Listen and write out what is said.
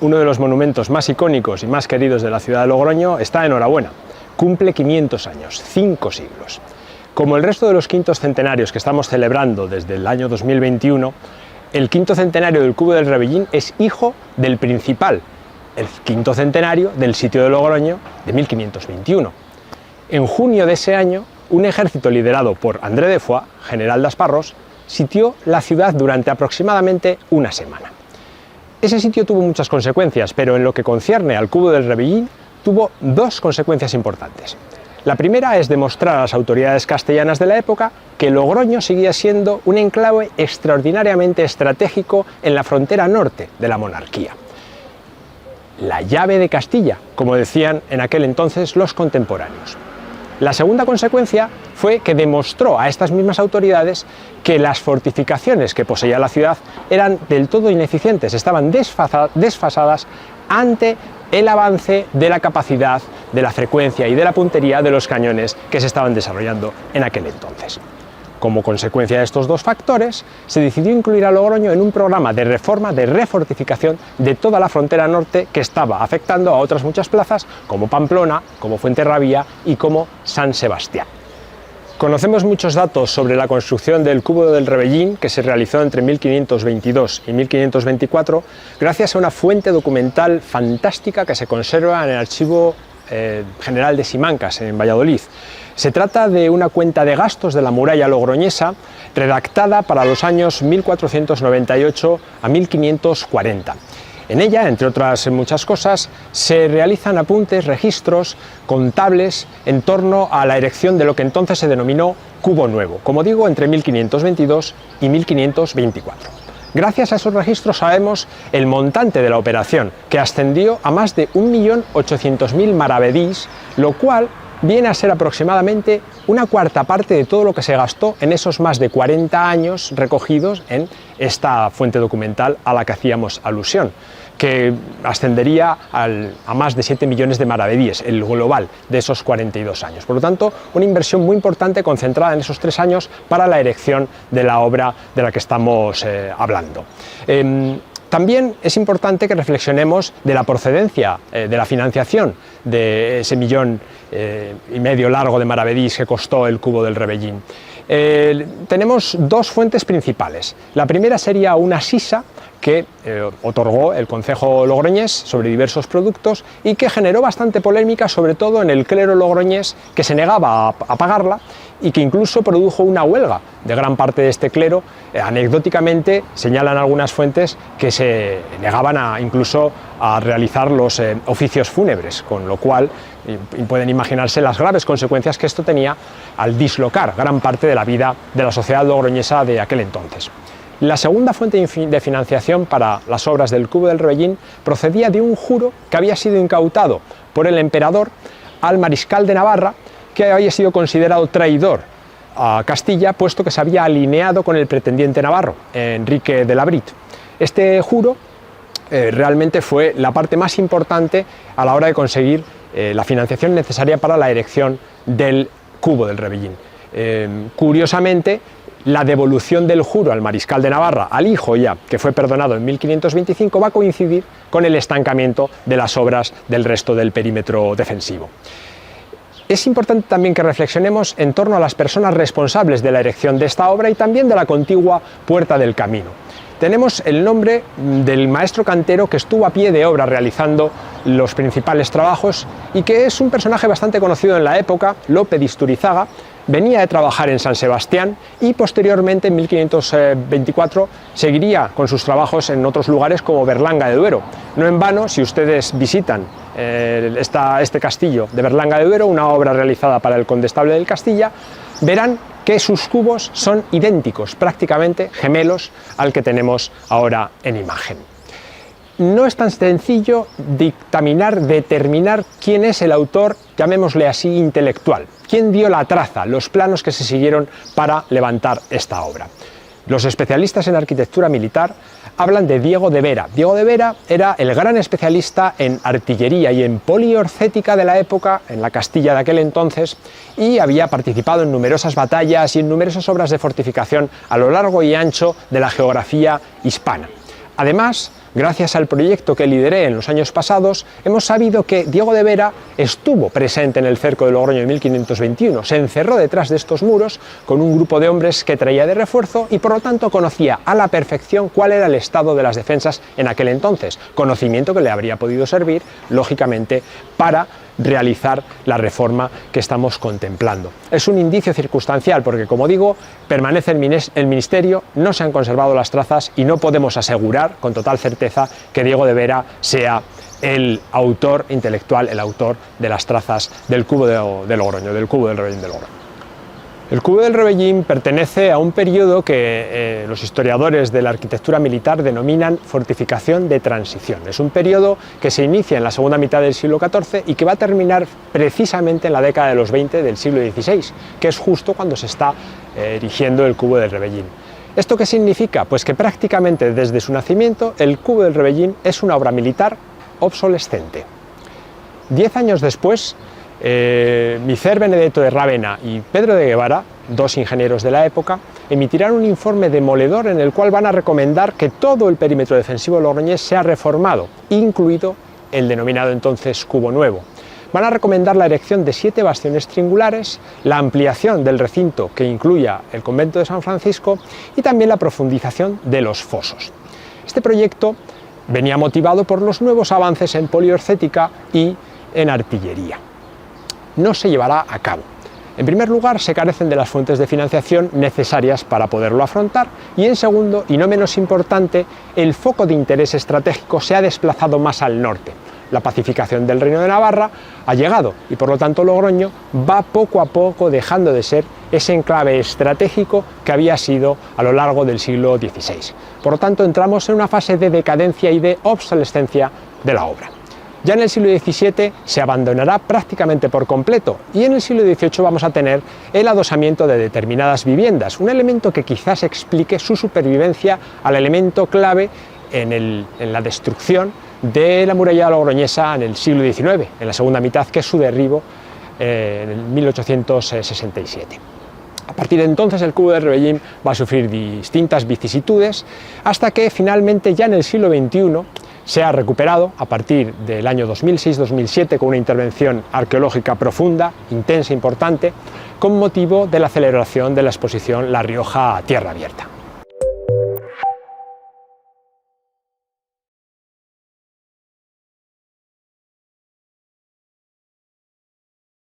uno de los monumentos más icónicos y más queridos de la ciudad de Logroño, está de enhorabuena. Cumple 500 años, 5 siglos. Como el resto de los quintos centenarios que estamos celebrando desde el año 2021, el quinto centenario del Cubo del Rebellín es hijo del principal, el quinto centenario del sitio de Logroño de 1521. En junio de ese año, un ejército liderado por André de Foix, general de Asparros, sitió la ciudad durante aproximadamente una semana. Ese sitio tuvo muchas consecuencias, pero en lo que concierne al Cubo del Rebellín, tuvo dos consecuencias importantes. La primera es demostrar a las autoridades castellanas de la época que Logroño seguía siendo un enclave extraordinariamente estratégico en la frontera norte de la monarquía. La llave de Castilla, como decían en aquel entonces los contemporáneos. La segunda consecuencia fue que demostró a estas mismas autoridades que las fortificaciones que poseía la ciudad eran del todo ineficientes, estaban desfasadas ante el avance de la capacidad, de la frecuencia y de la puntería de los cañones que se estaban desarrollando en aquel entonces. Como consecuencia de estos dos factores, se decidió incluir a Logroño en un programa de reforma, de refortificación de toda la frontera norte que estaba afectando a otras muchas plazas como Pamplona, como Fuenterrabía y como San Sebastián. Conocemos muchos datos sobre la construcción del Cubo del Rebellín, que se realizó entre 1522 y 1524, gracias a una fuente documental fantástica que se conserva en el Archivo General de Simancas, en Valladolid. Se trata de una cuenta de gastos de la muralla logroñesa, redactada para los años 1498 a 1540. En ella, entre otras muchas cosas, se realizan apuntes, registros contables en torno a la erección de lo que entonces se denominó Cubo Nuevo, como digo, entre 1522 y 1524. Gracias a esos registros sabemos el montante de la operación, que ascendió a más de 1.800.000 maravedís, lo cual viene a ser aproximadamente una cuarta parte de todo lo que se gastó en esos más de 40 años recogidos en esta fuente documental a la que hacíamos alusión, que ascendería a más de 7 millones de maravedíes, el global de esos 42 años. Por lo tanto, una inversión muy importante concentrada en esos 3 años para la erección de la obra de la que estamos hablando. También es importante que reflexionemos de la procedencia de la financiación de ese 1,5 millones largo de maravedís que costó el Cubo del Rebellín. Tenemos dos fuentes principales. La primera sería una sisa que otorgó el concejo logroñés sobre diversos productos y que generó bastante polémica, sobre todo en el clero logroñés, que se negaba a pagarla y que incluso produjo una huelga de gran parte de este clero. Anecdóticamente señalan algunas fuentes que se negaban incluso a realizar los oficios fúnebres, con lo cual pueden imaginarse las graves consecuencias que esto tenía al dislocar gran parte de la vida de la sociedad logroñesa de aquel entonces. La segunda fuente de financiación para las obras del Cubo del Rebellín procedía de un juro que había sido incautado por el emperador al mariscal de Navarra, que había sido considerado traidor a Castilla, puesto que se había alineado con el pretendiente navarro, Enrique de la Brit. Este juro realmente fue la parte más importante a la hora de conseguir la financiación necesaria para la erección del Cubo del Rebellín. Curiosamente, la devolución del juro al mariscal de Navarra, al hijo ya, que fue perdonado en 1525, va a coincidir con el estancamiento de las obras del resto del perímetro defensivo. Es importante también que reflexionemos en torno a las personas responsables de la erección de esta obra y también de la contigua Puerta del Camino. Tenemos el nombre del maestro cantero que estuvo a pie de obra realizando los principales trabajos y que es un personaje bastante conocido en la época, Lope de Isturizaga. Venía de trabajar en San Sebastián y posteriormente en 1524 seguiría con sus trabajos en otros lugares como Berlanga de Duero. No en vano, si ustedes visitan este castillo de Berlanga de Duero, una obra realizada para el condestable del Castilla, verán que sus cubos son idénticos, prácticamente gemelos al que tenemos ahora en imagen. No es tan sencillo determinar quién es el autor, llamémosle así, intelectual. ¿Quién dio la traza, los planos que se siguieron para levantar esta obra? Los especialistas en arquitectura militar hablan de Diego de Vera. Diego de Vera era el gran especialista en artillería y en poliorcética de la época, en la Castilla de aquel entonces, y había participado en numerosas batallas y en numerosas obras de fortificación a lo largo y ancho de la geografía hispana. Además, gracias al proyecto que lideré en los años pasados, hemos sabido que Diego de Vera estuvo presente en el cerco de Logroño en 1521, se encerró detrás de estos muros con un grupo de hombres que traía de refuerzo y por lo tanto conocía a la perfección cuál era el estado de las defensas en aquel entonces, conocimiento que le habría podido servir, lógicamente, para realizar la reforma que estamos contemplando. Es un indicio circunstancial porque, como digo, permanece el ministerio, no se han conservado las trazas y no podemos asegurar con total certeza que Diego de Vera sea el autor intelectual, el autor de las trazas del cubo de Logroño, del cubo del Rebellín de Logroño. El cubo del Rebellín pertenece a un periodo que los historiadores de la arquitectura militar denominan fortificación de transición. Es un periodo que se inicia en la segunda mitad del siglo XIV y que va a terminar precisamente en la década de los 20 del siglo XVI, que es justo cuando se está erigiendo el cubo del Rebellín. ¿Esto qué significa? Pues que prácticamente desde su nacimiento el cubo del Rebellín es una obra militar obsolescente. 10 años después, Micer Benedetto de Rávena y Pedro de Guevara, dos ingenieros de la época, emitirán un informe demoledor en el cual van a recomendar que todo el perímetro defensivo logroñés sea reformado, incluido el denominado entonces Cubo Nuevo. Van a recomendar la erección de 7 bastiones triangulares, la ampliación del recinto que incluya el convento de San Francisco y también la profundización de los fosos. Este proyecto venía motivado por los nuevos avances en poliorcética y en artillería. No se llevará a cabo. En primer lugar, se carecen de las fuentes de financiación necesarias para poderlo afrontar y en segundo, y no menos importante, el foco de interés estratégico se ha desplazado más al norte. La pacificación del Reino de Navarra ha llegado y por lo tanto Logroño va poco a poco dejando de ser ese enclave estratégico que había sido a lo largo del siglo XVI. Por lo tanto entramos en una fase de decadencia y de obsolescencia de la obra. Ya en el siglo XVII se abandonará prácticamente por completo y en el siglo XVIII vamos a tener el adosamiento de determinadas viviendas, un elemento que quizás explique su supervivencia al elemento clave en la destrucción de la muralla logroñesa en el siglo XIX, en la segunda mitad, que es su derribo en 1867. A partir de entonces el cubo del Rebellín va a sufrir distintas vicisitudes hasta que finalmente ya en el siglo XXI se ha recuperado a partir del año 2006-2007 con una intervención arqueológica profunda, intensa e importante, con motivo de la celebración de la exposición La Rioja a Tierra Abierta.